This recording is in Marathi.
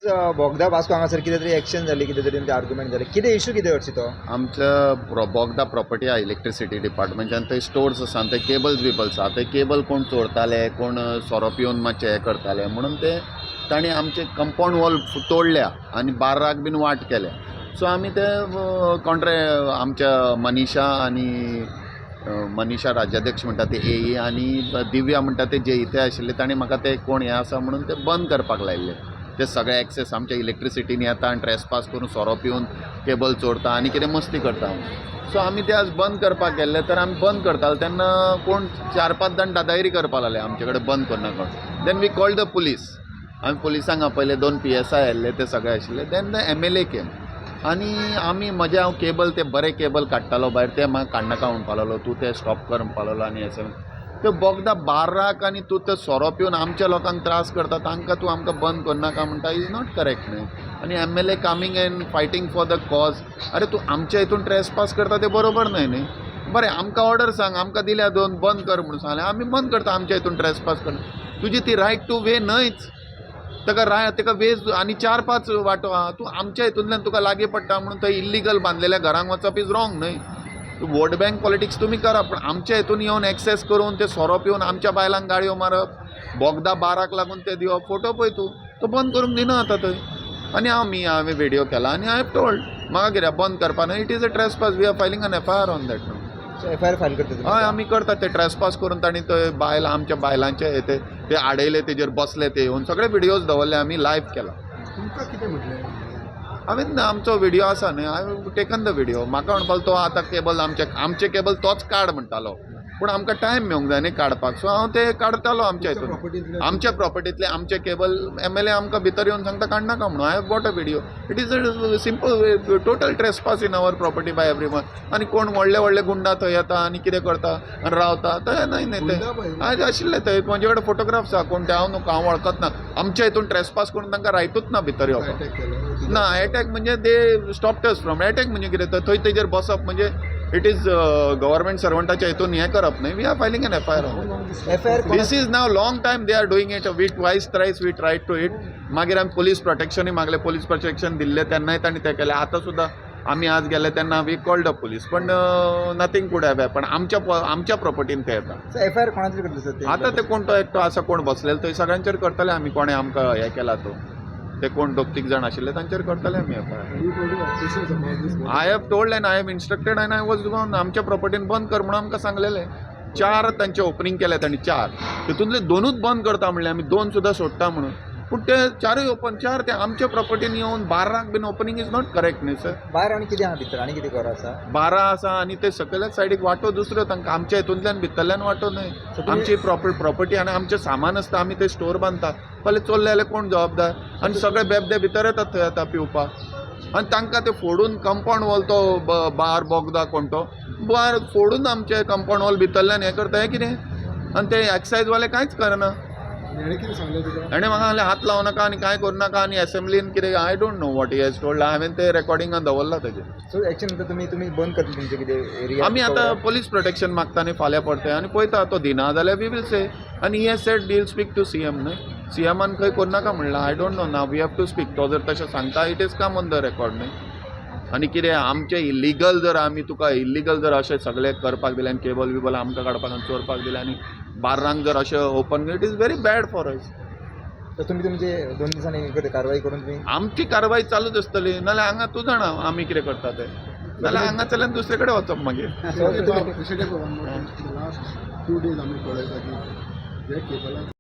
बोगदा वास्को हांगासर कितें तरी एक्शन जाली, कितें तरी आर्ग्युमेंट जालें, कितें इशू कितें हरशी तो? आमच्या बोगदा प्रॉपर्टी आहा इलेक्ट्रिसिटी डिपार्टमेंटान, थंय स्टोर्स आसा, थंय केबल्स बिबल्स आहा, थंय केबल कोण चोरताले, कोण सोरो पिवन मातशें हें करताले म्हणून ते तांणी आमचे कंपाऊंड वॉल तोडल्या आनी बार्राक बीन वाट केल्या. सो आमी ते आमच्या मनीषा राज्याध्यक्ष म्हणटा ते एई आनी दिव्या म्हणटा ते जे इथे आशिल्ले तांणी म्हाका ते कोण हें आसा म्हणून ते बंद करपाक लायिल्ले. ते सगळे एक्सेस आमच्या इलेक्ट्रिसिटीन येता आनी ट्रेसपास करून सोरो पिवन केबल चोरता आनी कितें मस्ती करता. सो आमी ते आज बंद करपाक गेल्ले, तर आमी बंद करताले तेन्ना कोण 4-5 जाण दादागिरी करपाक लागले आमचे कडेन बंद करना कोण. Then we called the police. आमी पुलिसांक आपयले, 2 PSI आयिल्ले, ते सगळे आशिल्ले. देन द MLA केम आनी आमी हांव केबल ते बरे केबल काडटालो भायर, ते म्हाका काडनाका म्हणपाक लागलो, तूं ते स्टॉप कर म्हणपाक लागलो. आनी हें ते बोगदा बार्राक आनी तूं ते सोरो पिवन आमच्या लोकांक त्रास करता, तांकां तूं आमकां बंद करनाका म्हणटा, इज नॉट करेक्ट न्हय. आनी MLA coming end fighting for the cause. अरे तूं आमच्या हितून ट्रेसपास करता ते बरोबर न्हय न्ही. बरें आमकां ऑर्डर सांग, आमकां दिल्या 2 बंद कर म्हणून सांगलें, आमी बंद करता आमच्या हितून ट्रेसपास करता. तुजी ती रायट टू वे न्हयच, ताका वेज आनी 4-5 वाटो आहा. तूं आमच्या हितूंतल्यान तुका लागीं पडटा म्हणून थंय इल्लिगल बांदलेल्या घरांक वचप इज रॉंग न्हय. वोट बँक पॉलिटिक्स तुमी करा, पण आमच्या हितून येवन एक्सेस करून ते सोरो पिवन आमच्या बायलांक गाळयो मारप, बोगदा बाराक लागून ते दिवप, फोटो पळय तूं, तो बंद करूंक दिना आतां थंय. आनी हांवें व्हिडियो केला आनी आय हॅव टोल्ड म्हाका कितें बंद करपा न्हय. It is a trespass. We are filing an FIR on that. FIR file करता? हय आमी करतात. ते ट्रेसपास करून तांणी थंय आमच्या बायलांचे ते आडयले, तेजेर बसले, ते येवन सगळे व्हिडियोज दवरले, आमी लायव्ह केला. तुमकां कितें म्हटलें? हांवें आमचो व्हिडियो आसा न्ही, हांवें टेकन द व्हिडियो. म्हाका म्हणपाक तो आतां केबल आमचे केबल तोच काड म्हणटालो, पूण आमकां टायम मेळूंक जाय न्ही काडपाक. सो हांव ते काडटालो आमच्या हितून, आमच्या प्रॉपर्टींतले आमचे केबल. MLA आमकां भितर येवन सांगता काडनाका म्हणून. I have got a video. It is a simple total trespass in our property bye everyone. आनी कोण व्हडले गुंडा थंय येता आनी कितें करता आनी रावता थंय न्हय ते आज आशिल्ले थंय. म्हजे कडेन फोटोग्राफ्स आहा. कोण ते हांव वळखत ना. आमच्या हितून ट्रेसपास करून तांकां रायतूच ना भितर येवपाक. ना एटॅक म्हणजे they stopped us from. Attack म्हणजे कितें थंय तेजेर बसप म्हणजे इट इज गव्हर्मेंट सर्वंटाच्या हितून हें करप न्हय. We are filing an FIR on this. Is now long time they are doing it. We twice thrice we tried to it. मागीर आमी पुलीस प्रोटेक्शनूय मागलें, पुलीस प्रोटेक्शन दिल्लें, तेन्नाय तांणी तें केलें. आतां सुद्दां आमी आज गेले तेन्ना वी कॉल्ड द पुलीस, पण नथींग कूड हॅव हॅपन. आमच्या प्रॉपर्टीन ते येता. FIR कोणाचेर करता सर? आतां ते कोण तो एकटो आसा कोण बसलेलो थंय, सगळ्यांचेर करतले आमी. कोणें आमकां हें केला तो, ते कोण 2-3 जाण आशिल्ले तांचेर करतले आमी FIR. I have told end I have instructed end I was gone. आमच्या प्रॉपर्टीन बंद कर म्हणून आमकां सांगलेलें. 4 तांचे ओपनिंग केले तांणी, 4 तितूंतले 2च बंद करता म्हणलें आमी, 2 सुद्दां सोडटा म्हणून. पूण ते 4य ओपन, 4 ते आमच्या प्रॉपर्टीन येवन 12 been opening is not correct न्ही सर. भायर आनी कितें आहा भितर? आनी कितें घर आसा? 12 आसा आनी ते सकयल्याच सायडीक वाटो दुसऱ्यो तांकां. आमच्या हितूंतल्यान भितरल्यान वाटो न्हय. आमची प्रॉपर्टी आनी आमचें सामान आसता, आमी ते स्टोर बांदता. फाल्यां चोरले जाल्यार कोण जबाबदार? आनी सगळे बेबदे भितर येतात थंय आतां पिवपाक. आनी तांकां ते फोडून कंपाऊंड वॉल तो बार बोगदा कोण तो बार फोडून आमचे कंपाऊंड वॉल भितरल्यान हें करता. हें कितें? आनी ते एक्सायजवाले कांयच करना. कितें सांगलें तुका? ताणें म्हाका सांगलें हात लावं नाका आनी कांय करूं नाका. आनी असेंब्लीन कितें I don't know what he has told. हांवें ते रेकॉर्डिंगान दवरला तेजेर. सो एक्शन आतां तुमी बंद करतले तुमचे कितें एरिया? आमी आतां पुलीस प्रोटेक्शन मागता न्ही फाल्यां पडटे, आनी पळयता तो दिना जाल्यार वी वील से. आनी he has said they'll speak to CM न्हय. CMान खंय करूं नाका म्हणलां. आय डोंट नो ना. We have to speak. तो जर तशें सांगता it is come on the record न्हय. आनी कितें आमचें इल्लिगल जर आमी तुका इल्लिगल जर अशें सगळें करपाक दिलें आनी केबल बिबल आमकां काडपाक आनी चोरपाक दिलें आनी बार्रांक जर अशें open, it is very bad for us. तर तुमी तुमचे 2 दिसांनी कारवाई करून तुमी? आमची कारवाई चालूच आसतली. नाल्यार हांगा तूं जाणा आमी कितें करता तें. नाल्यार हांगासरल्यान दुसरे कडेन वचप मागीर. लास्ट 2 days आमी पळयता की हे केबलाक